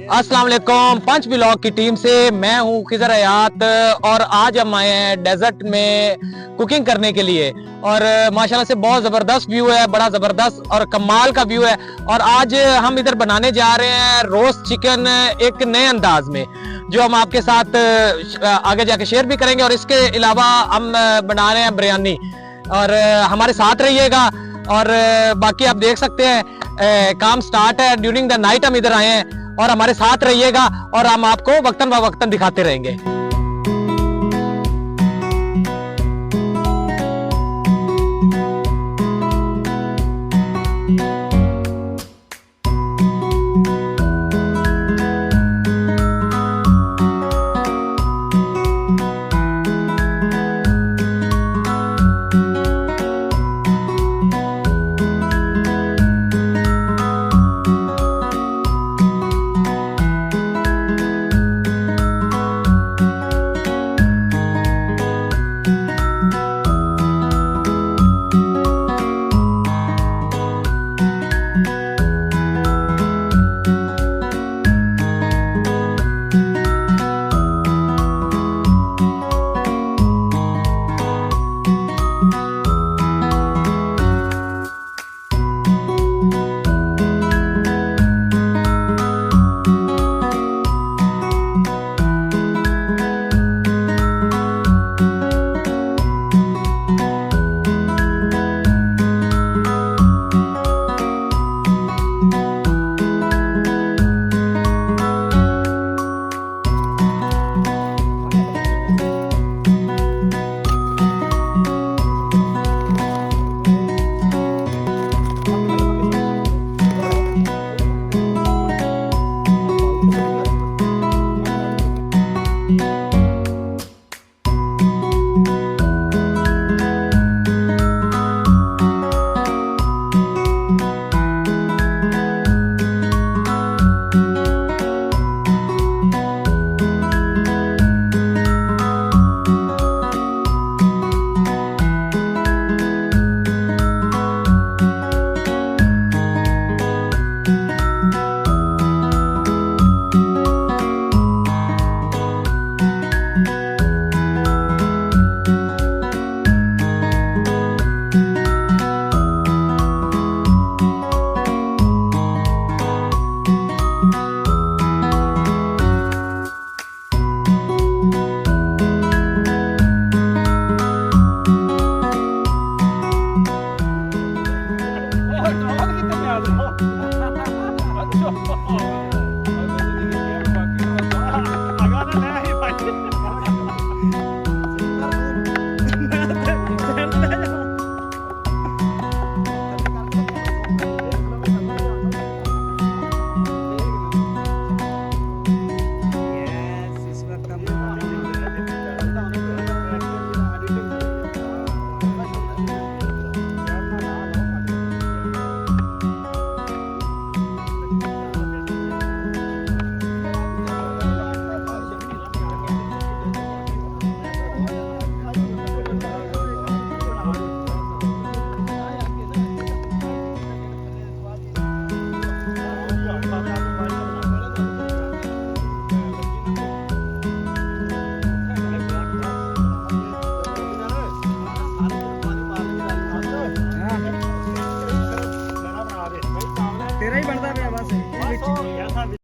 السلام علیکم، پنچ بلاگ کی ٹیم سے میں ہوں خضر حیات، اور آج ہم آئے ہیں ڈیزرٹ میں کوکنگ کرنے کے لیے، اور ماشاءاللہ سے بہت زبردست ویو ہے، بڑا زبردست اور کمال کا ویو ہے۔ اور آج ہم ادھر بنانے جا رہے ہیں روسٹ چکن ایک نئے انداز میں، جو ہم آپ کے ساتھ آگے جا کے شیئر بھی کریں گے، اور اس کے علاوہ ہم بنا رہے ہیں بریانی، اور ہمارے ساتھ رہیے گا۔ اور باقی آپ دیکھ سکتے ہیں کام سٹارٹ ہے، ڈیورنگ دا نائٹ ہم ادھر آئے ہیں، اور ہمارے ساتھ رہیے گا اور ہم آپ کو وقتاً فوقتاً دکھاتے رہیں گے۔